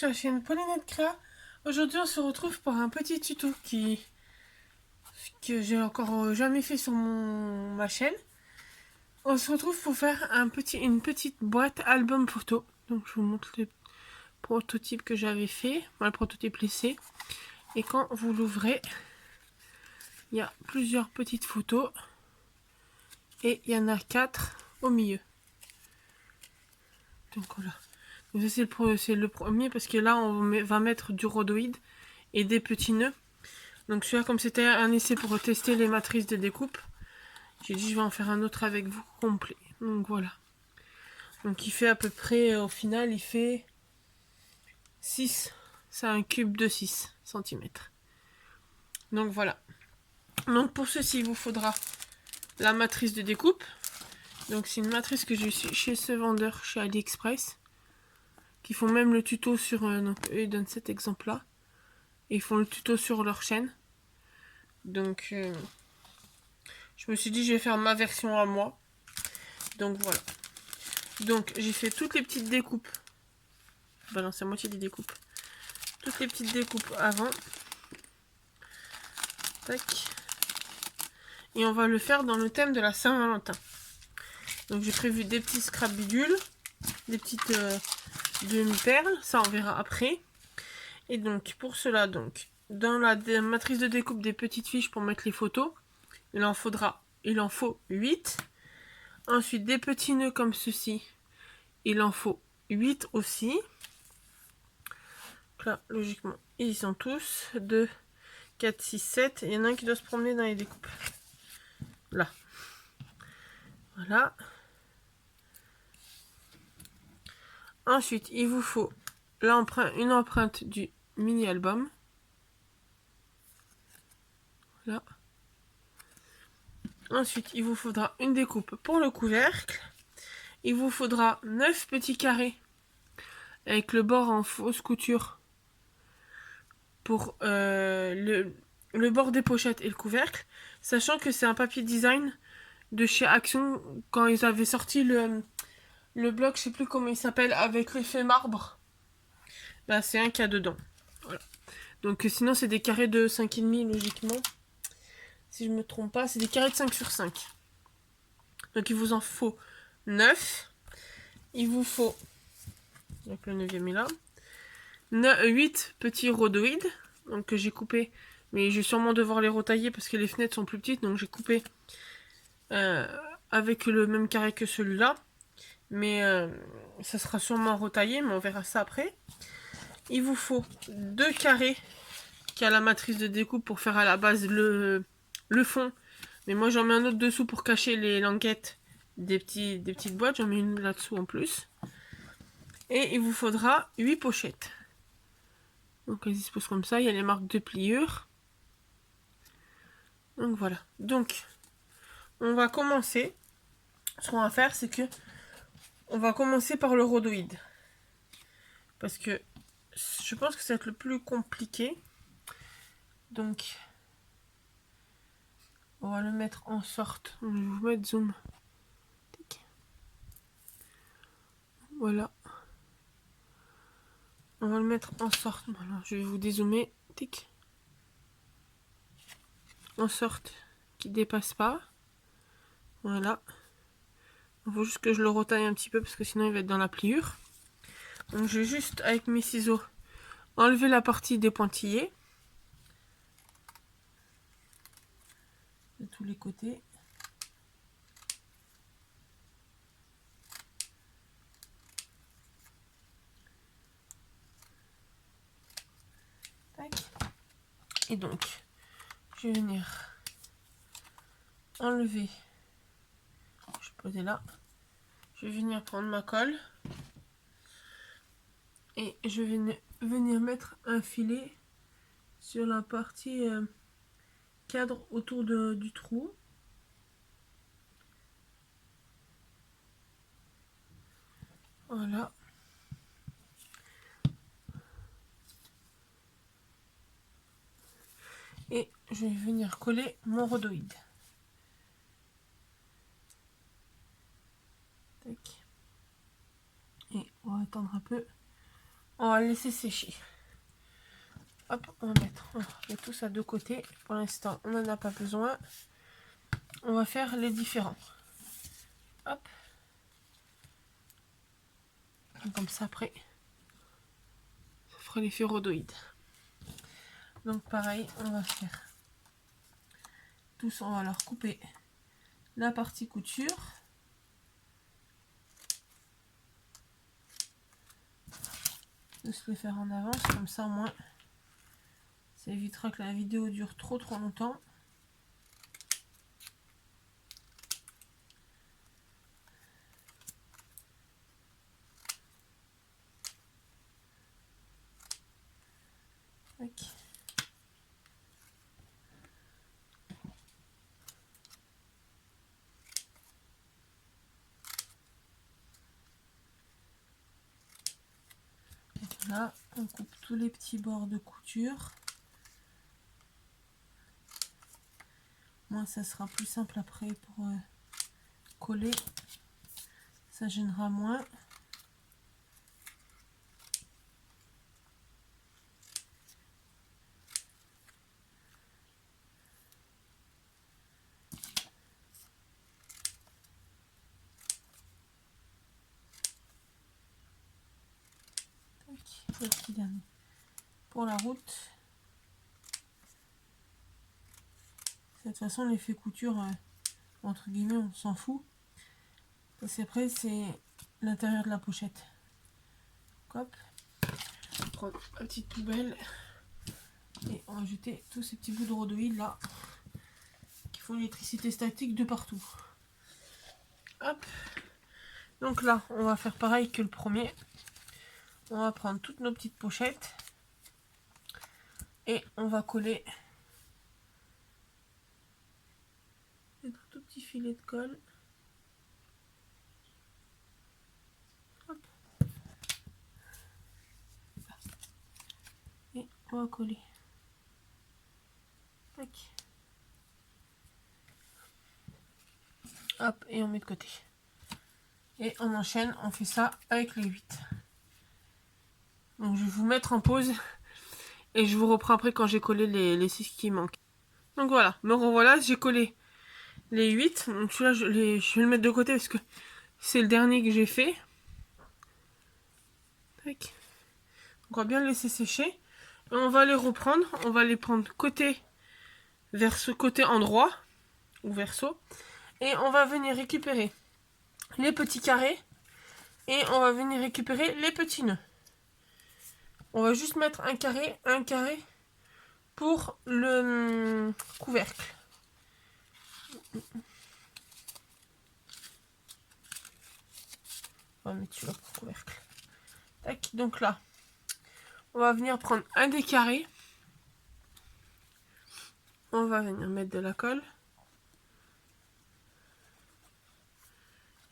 sur la chaîne Paulinette Créa. Aujourd'hui on se retrouve pour un petit tuto que j'ai encore jamais fait sur ma chaîne. On se retrouve pour faire une petite boîte album photo. Donc je vous montre le prototype que j'avais fait, le prototype laissé. Et quand vous l'ouvrez, il y a plusieurs petites photos et il y en a 4 au milieu. Donc voilà. Donc c'est le premier parce que là on va mettre du rhodoïde et des petits nœuds. Donc celui-là, comme c'était un essai pour tester les matrices de découpe, j'ai dit je vais en faire un autre avec vous complet. Donc voilà. Donc il fait à peu près, au final il fait 6. C'est un cube de 6 cm. Donc voilà. Donc pour ceci il vous faudra la matrice de découpe. Donc c'est une matrice que j'ai chez ce vendeur, chez AliExpress, qui font même le tuto sur... donc eux ils donnent cet exemple là. Et ils font le tuto sur leur chaîne. Donc je me suis dit je vais faire ma version à moi. Donc voilà. Donc j'ai fait toutes les petites découpes. Bah non, c'est à moitié des découpes. Toutes les petites découpes avant. Tac. Et on va le faire dans le thème de la Saint-Valentin. Donc j'ai prévu des petits scrap bidules, des petites demi-perles, ça on verra après. Et donc pour cela, donc dans la matrice de découpe des petites fiches pour mettre les photos, il en faut 8. Ensuite des petits nœuds comme ceci, il en faut 8 aussi. Donc là, logiquement, ils y sont tous. 2, 4, 6, 7. Il y en a un qui doit se promener dans les découpes. Là. Voilà. Ensuite, il vous faut une empreinte du mini-album. Voilà. Ensuite, il vous faudra une découpe pour le couvercle. Il vous faudra 9 petits carrés avec le bord en fausse couture pour le bord des pochettes et le couvercle. Sachant que c'est un papier design de chez Action quand ils avaient sorti le bloc, je sais plus comment il s'appelle, avec l'effet marbre. Bah, c'est un qu'il y a dedans. Voilà. Donc sinon c'est des carrés de 5,5 logiquement. Si je me trompe pas, c'est des carrés de 5 sur 5. Donc il vous en faut 9. Il vous faut, donc le 9e est là, 8 petits rhodoïdes, donc que j'ai coupé, mais je vais sûrement devoir les retailler parce que les fenêtres sont plus petites, donc j'ai coupé avec le même carré que celui-là. Mais ça sera sûrement retaillé, mais on verra ça après. Il vous faut 2 carrés qui a la matrice de découpe pour faire à la base le fond. Mais moi j'en mets un autre dessous pour cacher les languettes des petites boîtes. J'en mets une là-dessous en plus. Et il vous faudra 8 pochettes. Donc elles disposent comme ça. Il y a les marques de pliure. Donc voilà. Donc on va commencer. Ce qu'on va faire, c'est que on va commencer par le rhodoïde. Parce que je pense que ça va être le plus compliqué. Donc on va le mettre en sorte. Je vais vous mettre zoom. Voilà. On va le mettre en sorte. Voilà, je vais vous dézoomer. Tic. En sorte qu'il ne dépasse pas. Voilà. Il faut juste que je le retaille un petit peu parce que sinon il va être dans la pliure. Donc je vais juste avec mes ciseaux enlever la partie des pointillés. De tous les côtés. Tac. Et donc, je vais venir enlever. Je vais poser là. Je vais venir prendre ma colle. Et je vais venir mettre un filet sur la partie cadre autour du trou. Voilà. Et je vais venir coller mon rhodoïde. Tac. Et on va attendre un peu. On va le laisser sécher. Hop, on va mettre tout ça de côté. Pour l'instant, on n'en a pas besoin. On va faire les différents. Hop. Comme ça, après, ça fera l'effet rhodoïde. Donc, pareil, on va faire tous, on va leur couper la partie couture. De se les faire en avance, comme ça, au moins, ça évitera que la vidéo dure trop longtemps. Tac. Là, on coupe tous les petits bords de couture. Moi, ça sera plus simple après pour coller. Ça gênera moins. Le petit dernier pour la route. De toute façon, l'effet couture, entre guillemets, on s'en fout. Parce qu'après, c'est l'intérieur de la pochette. Hop. On prend ma petite poubelle et on va jeter tous ces petits bouts de rhodoïde là qui font l'électricité statique de partout. Hop. Donc là, on va faire pareil que le premier. On va prendre toutes nos petites pochettes et on va coller un tout petit filet de colle. Hop. Et on va coller. Tac. Hop, et on met de côté. Et on enchaîne, on fait ça avec les 8. Donc je vais vous mettre en pause et je vous reprends après quand j'ai collé les 6 qui manquent. Donc voilà, me revoilà, j'ai collé les 8. Donc celui-là, je vais le mettre de côté parce que c'est le dernier que j'ai fait. Tac. On va bien le laisser sécher. Et on va les reprendre, on va les prendre côté vers ce côté endroit, ou verso. Et on va venir récupérer les petits carrés. Et on va venir récupérer les petits nœuds. On va juste mettre un carré pour le couvercle. On va mettre celui-là pour le couvercle. Tac, donc là, on va venir prendre un des carrés. On va venir mettre de la colle.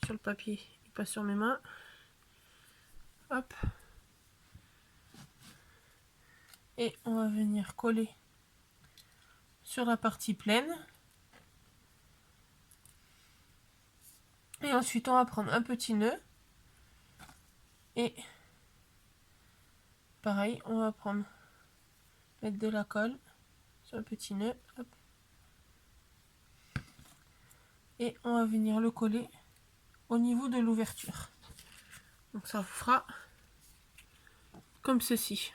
Sur le papier, il passe sur mes mains. Hop. Et on va venir coller sur la partie pleine. Et ensuite, on va prendre un petit nœud. Et pareil, on va mettre de la colle sur le petit nœud. Hop. Et on va venir le coller au niveau de l'ouverture. Donc ça vous fera comme ceci.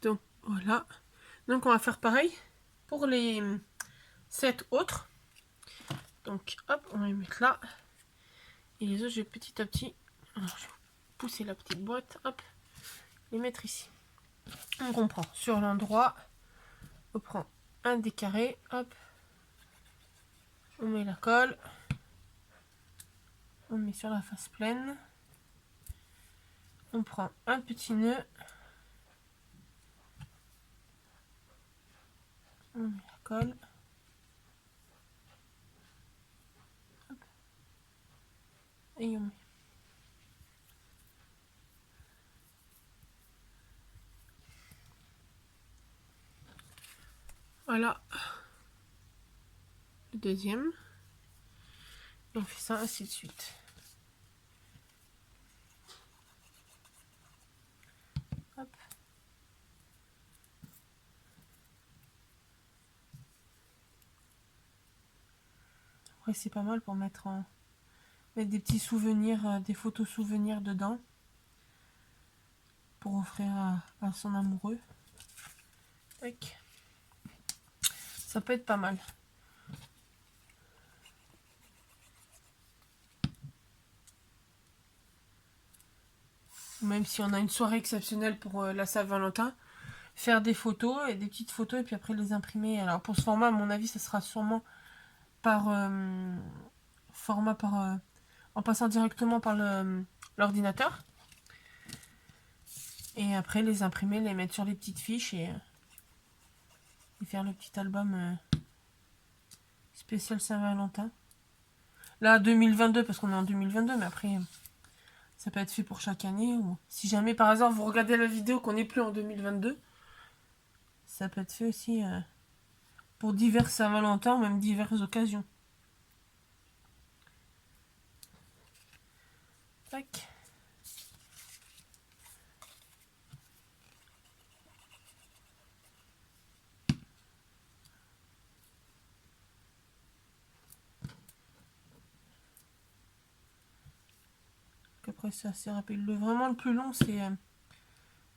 Donc voilà. Donc on va faire pareil pour les 7 autres. Donc hop, on va les mettre là. Et les autres, je vais petit à petit, alors, je vais pousser la petite boîte, hop, les mettre ici. Donc on prend sur l'endroit, on prend un des carrés, hop, on met la colle, on met sur la face pleine, on prend un petit nœud, on met la colle, hop, et on met. Voilà le deuxième. Et on fait ça ainsi de suite. Hop. Après c'est pas mal pour mettre des petits souvenirs, des photos souvenirs dedans. Pour offrir à son amoureux. Tac. Ça peut être pas mal. Même si on a une soirée exceptionnelle pour la Saint-Valentin, faire des photos et des petites photos et puis après les imprimer. Alors pour ce format, à mon avis, ça sera sûrement par en passant directement par l'ordinateur. Et après les imprimer, les mettre sur les petites fiches et faire le petit album spécial Saint-Valentin. Là, 2022, parce qu'on est en 2022, mais après, ça peut être fait pour chaque année. Ou si jamais, par hasard, vous regardez la vidéo qu'on n'est plus en 2022, ça peut être fait aussi pour divers Saint-Valentin, ou même diverses occasions. Tac. Après, c'est assez rapide. Vraiment, le plus long, c'est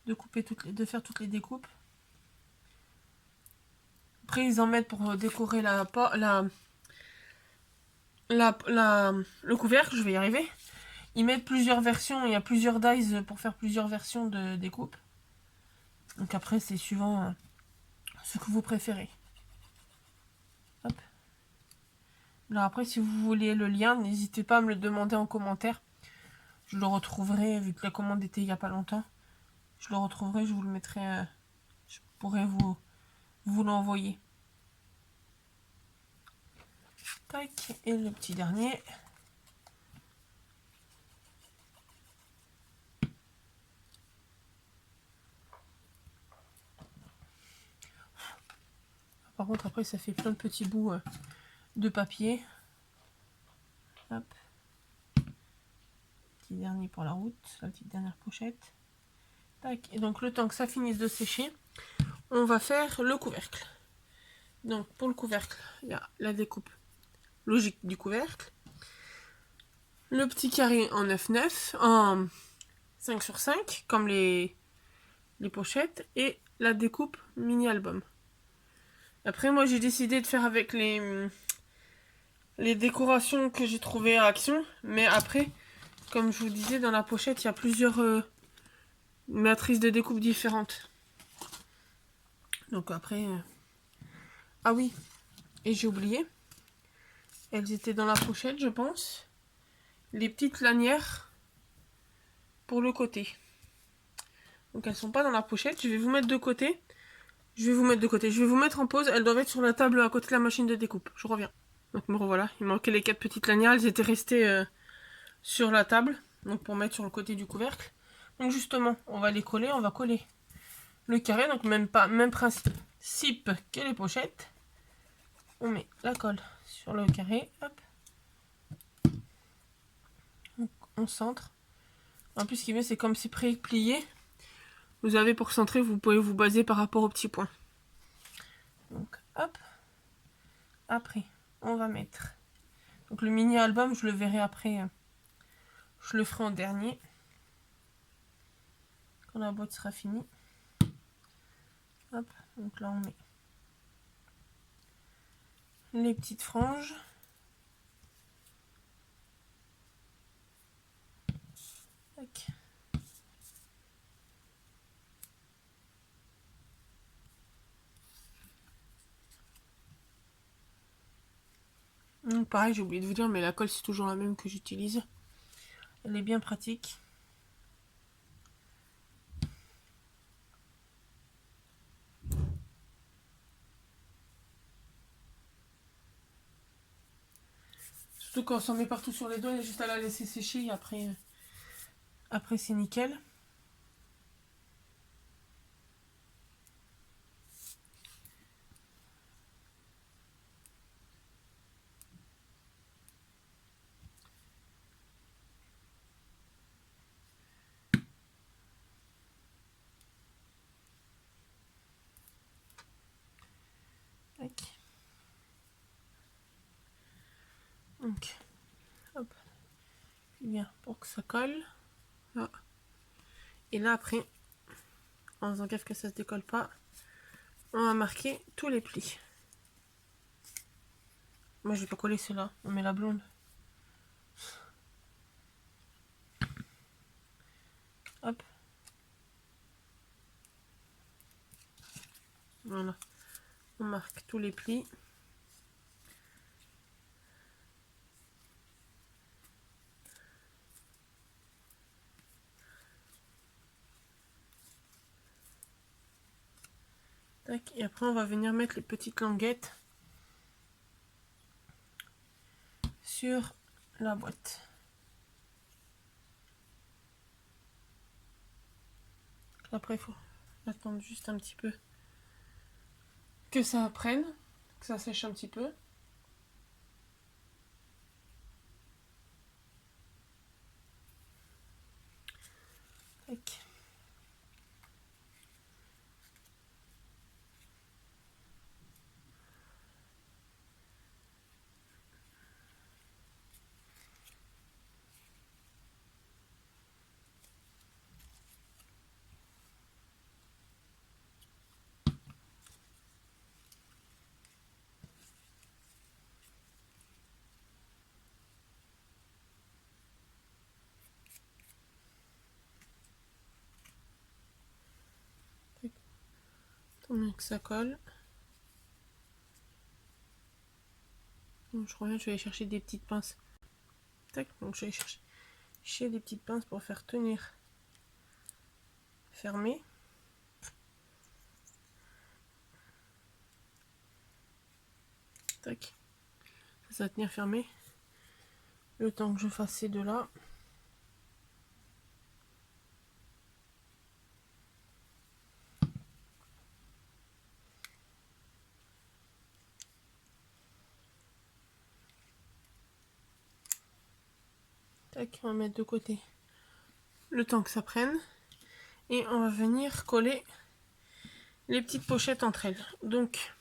de couper de faire toutes les découpes. Après, ils en mettent pour décorer le couvercle, je vais y arriver. Ils mettent plusieurs versions, il y a plusieurs dies pour faire plusieurs versions de découpe. Donc après, c'est suivant ce que vous préférez. Hop. Alors après, si vous voulez le lien, n'hésitez pas à me le demander en commentaire. Je le retrouverai, vu que la commande était il n'y a pas longtemps. Je le retrouverai, je vous le mettrai, je pourrai vous l'envoyer. Tac, et le petit dernier. Par contre, après, ça fait plein de petits bouts de papier. Hop. Petit dernier pour la route, la petite dernière pochette. Tac. Et donc, le temps que ça finisse de sécher, on va faire le couvercle. Donc, pour le couvercle, il y a la découpe logique du couvercle. Le petit carré en 9x9, en 5x5, comme les pochettes. Et la découpe mini-album. Après, moi, j'ai décidé de faire avec les décorations que j'ai trouvées à Action. Mais après, comme je vous disais, dans la pochette, il y a plusieurs matrices de découpe différentes. Donc après... Ah oui, et j'ai oublié. Elles étaient dans la pochette, je pense. Les petites lanières pour le côté. Donc elles sont pas dans la pochette. Je vais vous mettre de côté. Je vais vous mettre en pause. Elles doivent être sur la table à côté de la machine de découpe. Je reviens. Donc me revoilà. Il manquait les 4 petites lanières. Elles étaient restées sur la table. Donc pour mettre sur le côté du couvercle. Donc justement, on va les coller. On va coller le carré. Donc même principe que les pochettes. On met la colle sur le carré. Hop. On centre. En plus, ce qui est bien, c'est comme c'est pré-plié. Vous avez pour centrer, vous pouvez vous baser par rapport aux petits points. Donc, hop. Après, on va mettre... Donc, le mini-album, je le verrai après. Je le ferai en dernier. Quand la boîte sera finie. Hop. Donc là, on met les petites franges. Tac. Donc, pareil, j'ai oublié de vous dire, mais la colle, c'est toujours la même que j'utilise. Elle est bien pratique. Surtout quand on s'en met partout sur les doigts, il y a juste à la laisser sécher et après c'est nickel. Donc, hop, bien pour que ça colle. Là. Et là après, en faisant gaffe que ça se décolle pas, on va marquer tous les plis. Moi je vais pas coller cela, on met la blonde. Hop. Voilà. On marque tous les plis. Tac. Et après on va venir mettre les petites languettes sur la boîte. Après il faut attendre juste un petit peu que ça prenne, que ça sèche un petit peu. Tac. Tant bien que ça colle. Donc, je reviens, je vais aller chercher des petites pinces. Tac, donc je vais aller chercher des petites pinces pour faire tenir fermé. Tac. Ça va tenir fermé. Le temps que je fasse ces deux là. Tac, on va mettre de côté le temps que ça prenne. Et on va venir coller les petites pochettes entre elles. Donc,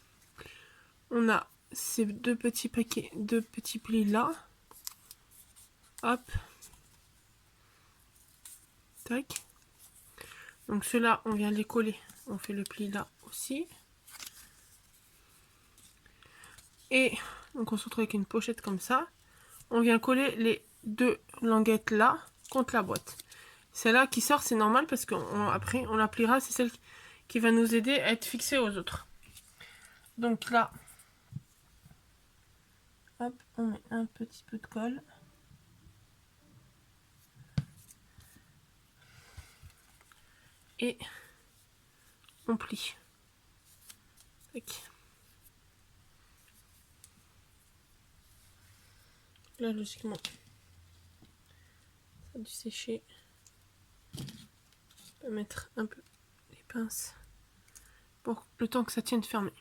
on a ces deux petits paquets, deux petits plis là. Hop. Tac. Donc ceux-là, on vient les coller. On fait le pli là aussi. Et donc on se retrouve avec une pochette comme ça. On vient coller les deux languettes là contre la boîte. Celle-là qui sort, c'est normal parce qu'après on la pliera. C'est celle qui va nous aider à être fixée aux autres. Donc là, hop, on met un petit peu de colle. Et on plie. Tac. Là, logiquement, ça a dû sécher. On peut mettre un peu les pinces pour le temps que ça tienne fermé.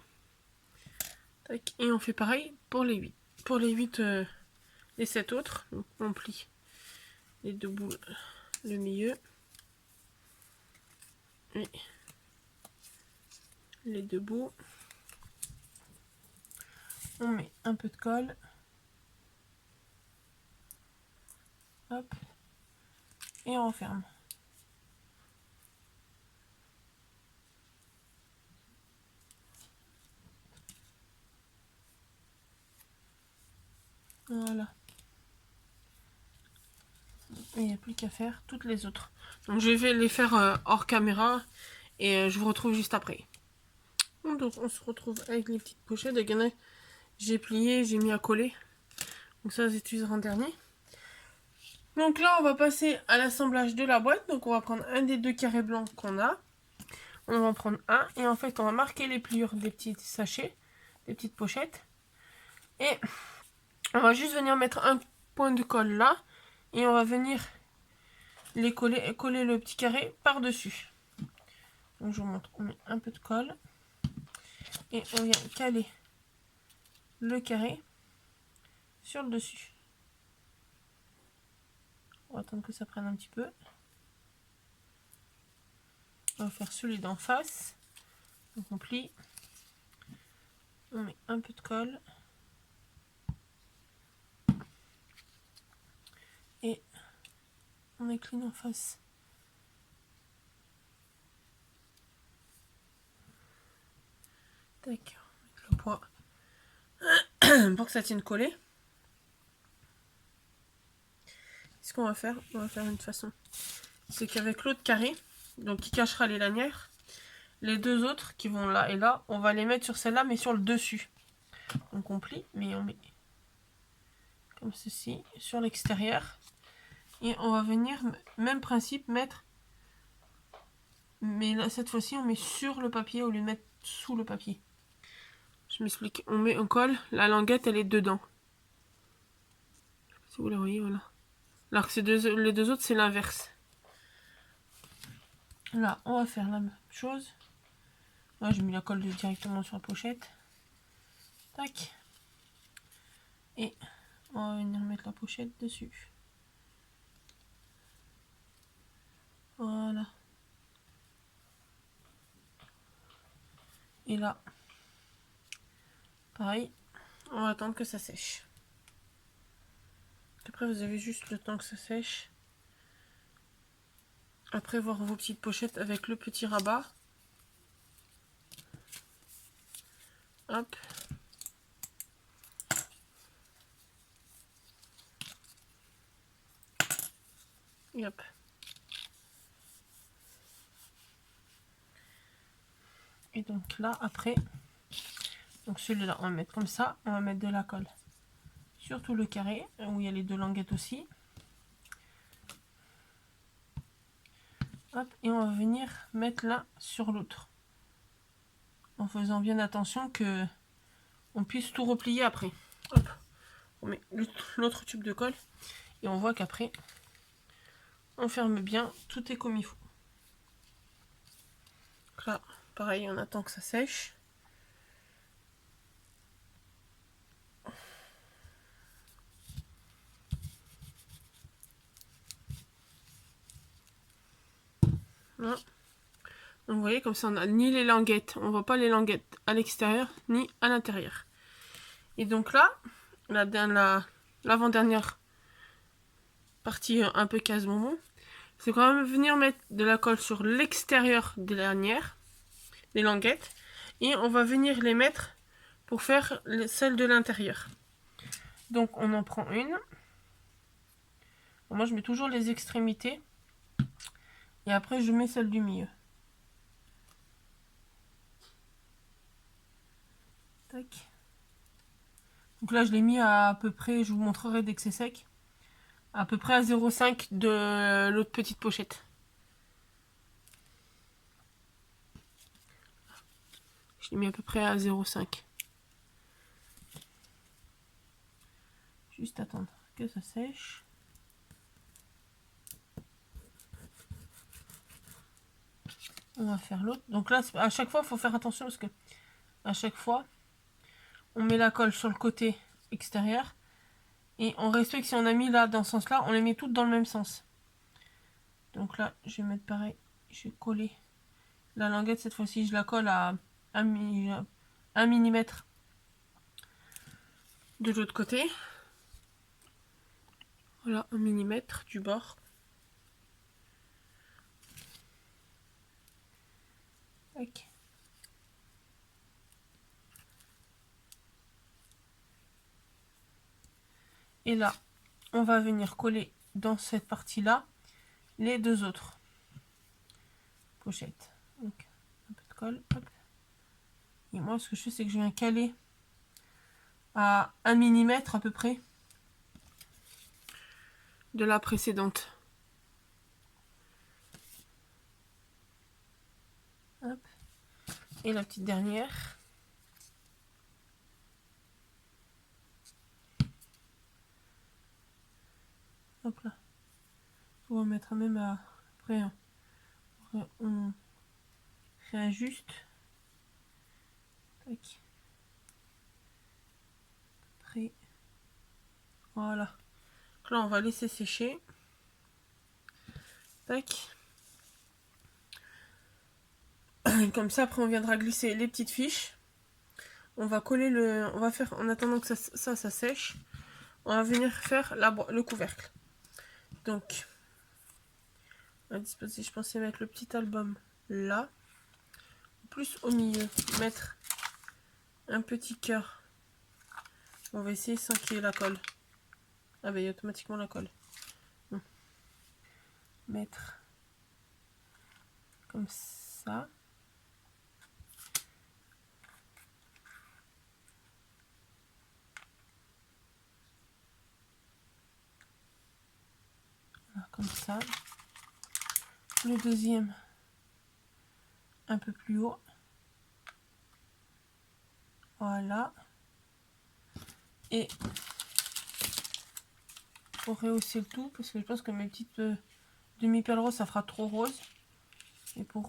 Tac. Et on fait pareil pour les 8. Pour les 8, les 7 autres, donc on plie les deux bouts, le milieu. Et les deux bouts. On met un peu de colle. Hop. Et on referme. Voilà. Et il n'y a plus qu'à faire toutes les autres. Donc je vais les faire hors caméra et je vous retrouve juste après. Donc on se retrouve avec les petites pochettes. J'ai plié, j'ai mis à coller. Donc ça, j'utiliserai en dernier. Donc là, on va passer à l'assemblage de la boîte. Donc on va prendre un des deux carrés blancs qu'on a. On va en prendre un. Et en fait, on va marquer les pliures des petits sachets, des petites pochettes. Et on va juste venir mettre un point de colle là. Et on va venir les coller le petit carré par-dessus. Donc je vous montre. On met un peu de colle. Et on vient caler le carré sur le dessus. On va attendre que ça prenne un petit peu. On va faire celui d'en face. Donc on plie. On met un peu de colle. Et on incline en face. Tac, le poids pour que ça tienne collé. Ce qu'on va faire, on va faire une façon. C'est qu'avec l'autre carré, donc qui cachera les lanières, les deux autres qui vont là et là, on va les mettre sur celle-là, mais sur le dessus. Donc on plie, mais on met comme ceci, sur l'extérieur. Et on va venir, même principe, mettre, mais là cette fois-ci on met sur le papier au lieu de mettre sous le papier. Je m'explique, on colle, la languette elle est dedans. Je sais pas si vous la voyez, voilà. Alors que les deux autres c'est l'inverse. Là on va faire la même chose. Là j'ai mis la colle directement sur la pochette. Tac. Et on va venir mettre la pochette dessus. Voilà. Et là, pareil, on va attendre que ça sèche. Après, vous avez juste le temps que ça sèche. Après, voir vos petites pochettes avec le petit rabat. Hop. Et hop. Et donc là, après, donc celui-là, on va mettre comme ça. On va mettre de la colle sur tout le carré, où il y a les deux languettes aussi. Hop, et on va venir mettre l'un sur l'autre. En faisant bien attention que on puisse tout replier après. Hop, on met l'autre tube de colle. Et on voit qu'après, on ferme bien, tout est comme il faut. Donc là, pareil, on attend que ça sèche. Voilà. Donc vous voyez, comme ça on a ni les languettes, on voit pas les languettes à l'extérieur ni à l'intérieur. Et donc là, l'avant-dernière partie un peu casse-bonbon, c'est quand même venir mettre de la colle sur l'extérieur des lanières, des languettes, et on va venir les mettre pour faire celle de l'intérieur. Donc on en prend une. Moi je mets toujours les extrémités et après je mets celle du milieu. Tac. Donc là je l'ai mis à peu près, je vous montrerai dès que c'est sec, à peu près à 0,5 de l'autre petite pochette. Je l'ai mis à peu près à 0,5. Juste attendre que ça sèche. On va faire l'autre. Donc là, à chaque fois, il faut faire attention parce que à chaque fois, on met la colle sur le côté extérieur. Et on respecte, si on a mis là dans ce sens-là, on les met toutes dans le même sens. Donc là, je vais mettre pareil. Je vais coller la languette. Cette fois-ci, je la colle à 1 mm de l'autre côté. Voilà, 1 mm du bord. Tac. Et là, on va venir coller dans cette partie-là les deux autres pochettes. Donc, un peu de colle. Hop. Et moi, ce que je fais, c'est que je viens caler à 1 mm à peu près de la précédente. Hop. Et la petite dernière. Hop là. On va mettre même à... Après, on réajuste. Tac. Après. Voilà. Donc là, on va laisser sécher. Tac. Comme ça, après, on viendra glisser les petites fiches. On va coller le... On va faire, en attendant que ça sèche, on va venir faire le couvercle. Donc, à disposer, je pensais mettre le petit album là. Plus au milieu, mettre un petit cœur. On va essayer sans qu'il y ait la colle. Ah ben, il y a automatiquement la colle. Bon. Mettre comme ça. Voilà, comme ça. Le deuxième, un peu plus haut. Voilà. Et pour rehausser le tout, parce que je pense que mes petites demi-perles roses, ça fera trop rose. Et pour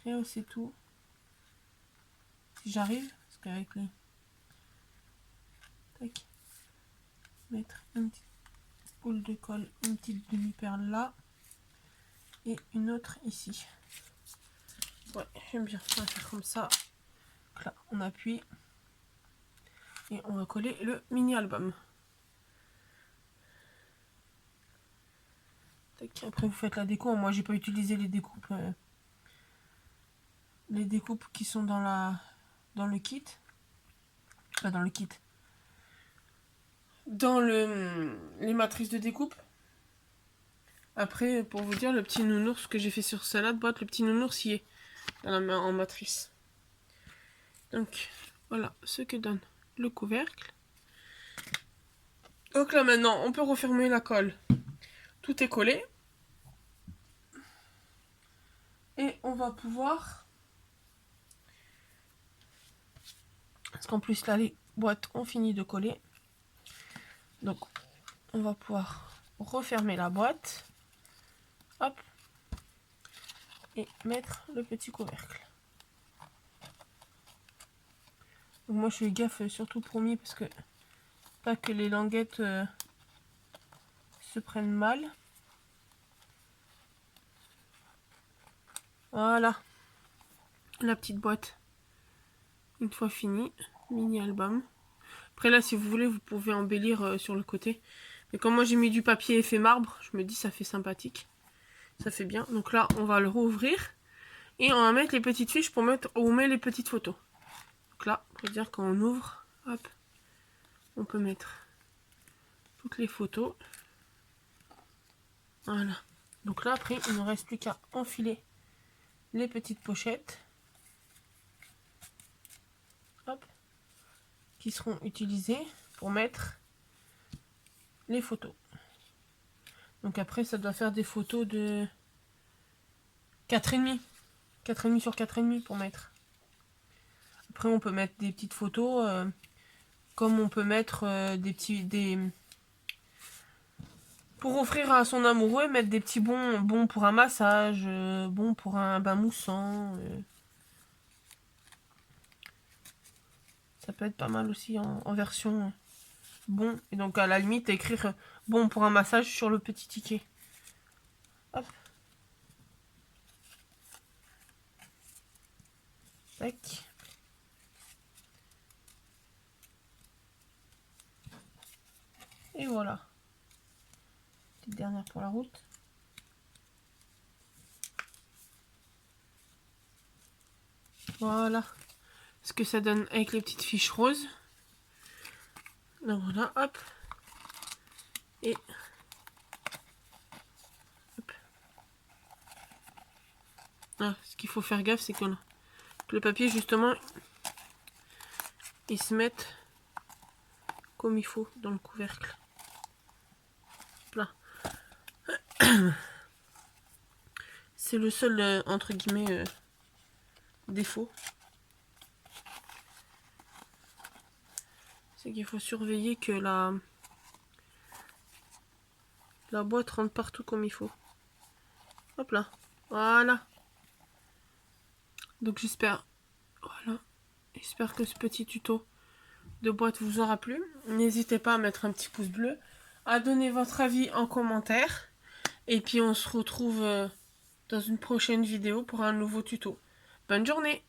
rehausser tout, si j'arrive, parce qu'avec les... Tac. Mettre une petite boule de colle, une petite demi-perle là. Et une autre ici. Ouais, j'aime bien. On va faire comme ça. Donc là, on appuie. Et on va coller le mini-album. Après, vous faites la déco. Moi, j'ai pas utilisé les découpes. Les découpes qui sont dans le kit. Pas dans le kit. Dans les matrices de découpe. Après, pour vous dire, le petit nounours que j'ai fait sur salade boîte, le petit nounours y est dans la main en matrice. Donc, voilà ce que donne le couvercle. Donc là, maintenant, on peut refermer la colle. Tout est collé. Et on va pouvoir... Parce qu'en plus, là, les boîtes ont fini de coller. Donc, on va pouvoir refermer la boîte. Hop. Et mettre le petit couvercle. Donc moi, je fais gaffe, surtout premier, parce que pas que les languettes se prennent mal. Voilà. La petite boîte. Une fois fini, mini album. Après là, si vous voulez, vous pouvez embellir sur le côté. Mais comme moi j'ai mis du papier effet marbre, je me dis ça fait sympathique. Ça fait bien. Donc là, on va le rouvrir. Et on va mettre les petites fiches pour mettre où on met les petites photos. Donc là, on peut dire quand on ouvre, hop, on peut mettre toutes les photos. Voilà. Donc là, après, il ne reste plus qu'à enfiler les petites pochettes. Hop. Qui seront utilisées pour mettre les photos. Donc après, ça doit faire des photos de 4,5. 4,5 sur 4,5 pour mettre. Après, on peut mettre des petites photos, comme on peut mettre pour offrir à son amoureux, mettre des petits bons pour un massage, bons pour un bain moussant. Ça peut être pas mal aussi en version bon. Et donc à la limite, écrire bon pour un massage sur le petit ticket. Hop. Tac. Et voilà. Petite dernière pour la route. Voilà ce que ça donne avec les petites fiches roses. Donc voilà, hop. Et hop. Ah, ce qu'il faut faire gaffe, c'est que le papier, justement, il se mette comme il faut dans le couvercle. Là. C'est le seul, entre guillemets, défaut. C'est qu'il faut surveiller que la boîte rentre partout comme il faut. Hop là. Voilà. Donc j'espère que ce petit tuto de boîte vous aura plu. N'hésitez pas à mettre un petit pouce bleu, à donner votre avis en commentaire. Et puis on se retrouve dans une prochaine vidéo pour un nouveau tuto. Bonne journée!